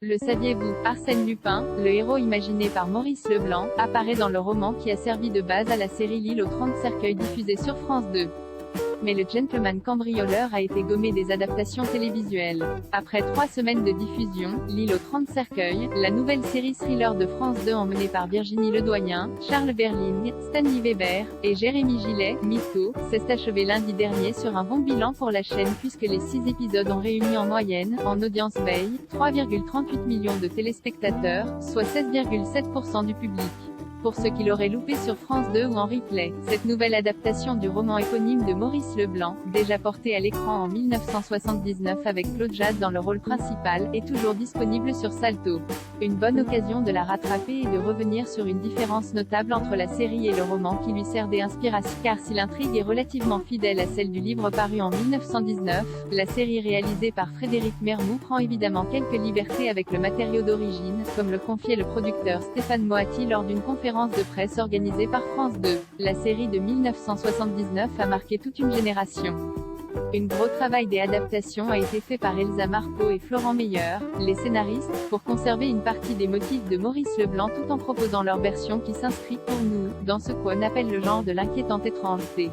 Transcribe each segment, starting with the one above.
Le saviez-vous, Arsène Lupin, le héros imaginé par Maurice Leblanc, apparaît dans le roman qui a servi de base à la série L'île aux 30 cercueils diffusée sur France 2. Mais le gentleman cambrioleur a été gommé des adaptations télévisuelles. Après 3 semaines de diffusion, L'île aux 30 cercueils, la nouvelle série thriller de France 2 emmenée par Virginie Ledoyen, Charles Berling, Stanley Weber, et Jérémy Gillet, Mytho, s'est achevée lundi dernier sur un bon bilan pour la chaîne puisque les 6 épisodes ont réuni en moyenne, en audience veille, 3,38 millions de téléspectateurs, soit 16,7% du public. Pour ceux qui l'auraient loupé sur France 2 ou en replay, cette nouvelle adaptation du roman éponyme de Maurice Leblanc, déjà porté à l'écran en 1979 avec Claude Jade dans le rôle principal, est toujours disponible sur Salto. Une bonne occasion de la rattraper et de revenir sur une différence notable entre la série et le roman qui lui sert d'inspiration, car si l'intrigue est relativement fidèle à celle du livre paru en 1919, la série réalisée par Frédéric Mermoux prend évidemment quelques libertés avec le matériau d'origine, comme le confiait le producteur Stéphane Moati lors d'une conférence de presse organisée par France 2. La série de 1979 a marqué toute une génération. Un gros travail des adaptations a été fait par Elsa Marpeau et Florent Meyer, les scénaristes, pour conserver une partie des motifs de Maurice Leblanc tout en proposant leur version qui s'inscrit, pour nous, dans ce qu'on appelle le genre de l'inquiétante étrangeté.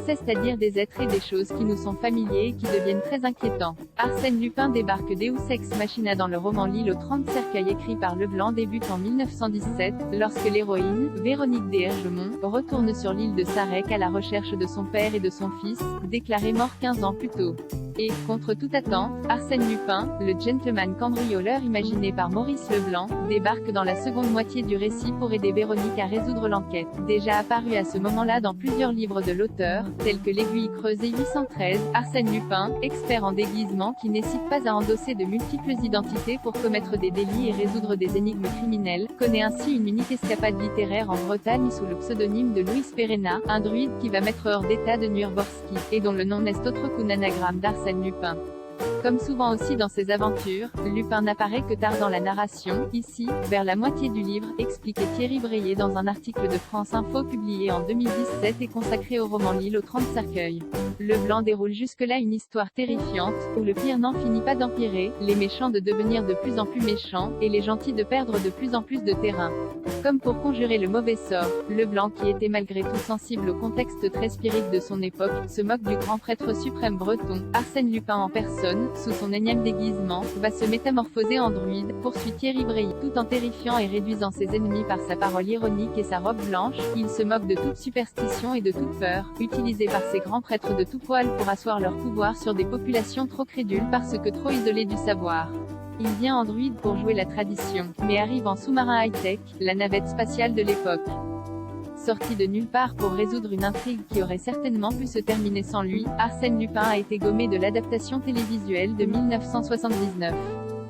C'est-à-dire des êtres et des choses qui nous sont familiers et qui deviennent très inquiétants. Arsène Lupin débarque Deus Ex Machina dans le roman L'île aux 30 cercueils écrit par Leblanc débute en 1917, lorsque l'héroïne, Véronique d'Ergemont, retourne sur l'île de Sarek à la recherche de son père et de son fils, déclarés morts 15 ans plus tôt. Et, contre toute attente, Arsène Lupin, le gentleman cambrioleur imaginé par Maurice Leblanc, débarque dans la seconde moitié du récit pour aider Véronique à résoudre l'enquête. Déjà apparu à ce moment-là dans plusieurs livres de l'auteur, tels que L'Aiguille creusée 813, Arsène Lupin, expert en déguisement qui n'hésite pas à endosser de multiples identités pour commettre des délits et résoudre des énigmes criminelles, connaît ainsi une unique escapade littéraire en Bretagne sous le pseudonyme de Louis Perena, un druide qui va mettre hors d'état de Nurborski, et dont le nom n'est autre qu'un anagramme d'Arsène Lupin. Comme souvent aussi dans ses aventures, Lupin n'apparaît que tard dans la narration, ici, vers la moitié du livre, expliquait Thierry Breillet dans un article de France Info publié en 2017 et consacré au roman L'île aux 30 cercueils. Leblanc déroule jusque-là une histoire terrifiante, où le pire n'en finit pas d'empirer, les méchants de devenir de plus en plus méchants, et les gentils de perdre de plus en plus de terrain. Comme pour conjurer le mauvais sort, Leblanc qui était malgré tout sensible au contexte très spirituel de son époque, se moque du grand prêtre suprême breton, Arsène Lupin en personne, sous son énième déguisement, va se métamorphoser en druide, poursuit Thierry Breillet, tout en terrifiant et réduisant ses ennemis par sa parole ironique et sa robe blanche, il se moque de toute superstition et de toute peur, utilisée par ces grands prêtres de tout poil pour asseoir leur pouvoir sur des populations trop crédules parce que trop isolées du savoir. Il vient en druide pour jouer la tradition, mais arrive en sous-marin high-tech, la navette spatiale de l'époque. Sorti de nulle part pour résoudre une intrigue qui aurait certainement pu se terminer sans lui, Arsène Lupin a été gommé de l'adaptation télévisuelle de 1979.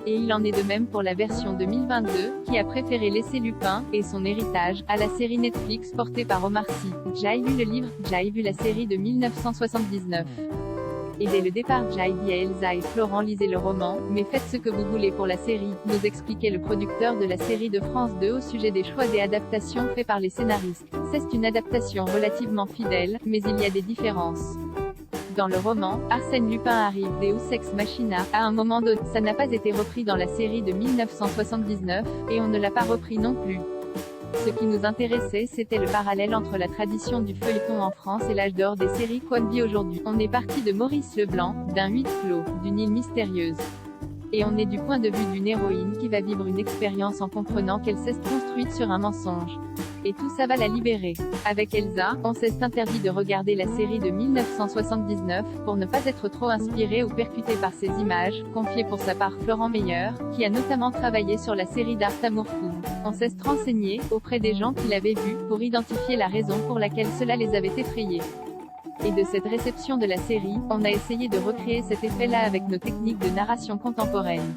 Et il en est de même pour la version 2022, qui a préféré laisser Lupin, et son héritage, à la série Netflix portée par Omar Sy. J'ai lu le livre, j'ai vu la série de 1979. Et dès le départ j'ai dit à Elsa et Florent lisez le roman, mais faites ce que vous voulez pour la série, nous expliquait le producteur de la série de France 2 au sujet des choix des adaptations faits par les scénaristes. C'est une adaptation relativement fidèle, mais il y a des différences. Dans le roman, Arsène Lupin arrive Deus Ex Machina, à un moment donné, ça n'a pas été repris dans la série de 1979, et on ne l'a pas repris non plus. Ce qui nous intéressait c'était le parallèle entre la tradition du feuilleton en France et l'âge d'or des séries qu'on vit aujourd'hui. On est parti de Maurice Leblanc, d'un huis clos, d'une île mystérieuse. Et on est du point de vue d'une héroïne qui va vivre une expérience en comprenant qu'elle s'est construite sur un mensonge. Et tout ça va la libérer. Avec Elsa, on s'est interdit de regarder la série de 1979, pour ne pas être trop inspiré ou percuté par ces images, confiait pour sa part Florent Meyer, qui a notamment travaillé sur la série d'Art Amour Fou. On s'est renseigné, auprès des gens qui l'avaient vu, pour identifier la raison pour laquelle cela les avait effrayés. Et de cette réception de la série, on a essayé de recréer cet effet-là avec nos techniques de narration contemporaine.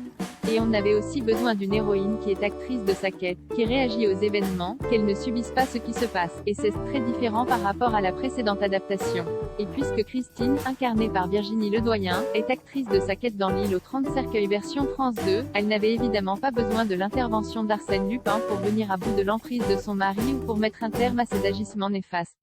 Et on avait aussi besoin d'une héroïne qui est actrice de sa quête, qui réagit aux événements, qu'elle ne subisse pas ce qui se passe, et c'est très différent par rapport à la précédente adaptation. Et puisque Christine, incarnée par Virginie Ledoyen, est actrice de sa quête dans L'île aux 30 cercueils version France 2, elle n'avait évidemment pas besoin de l'intervention d'Arsène Lupin pour venir à bout de l'emprise de son mari ou pour mettre un terme à ses agissements néfastes.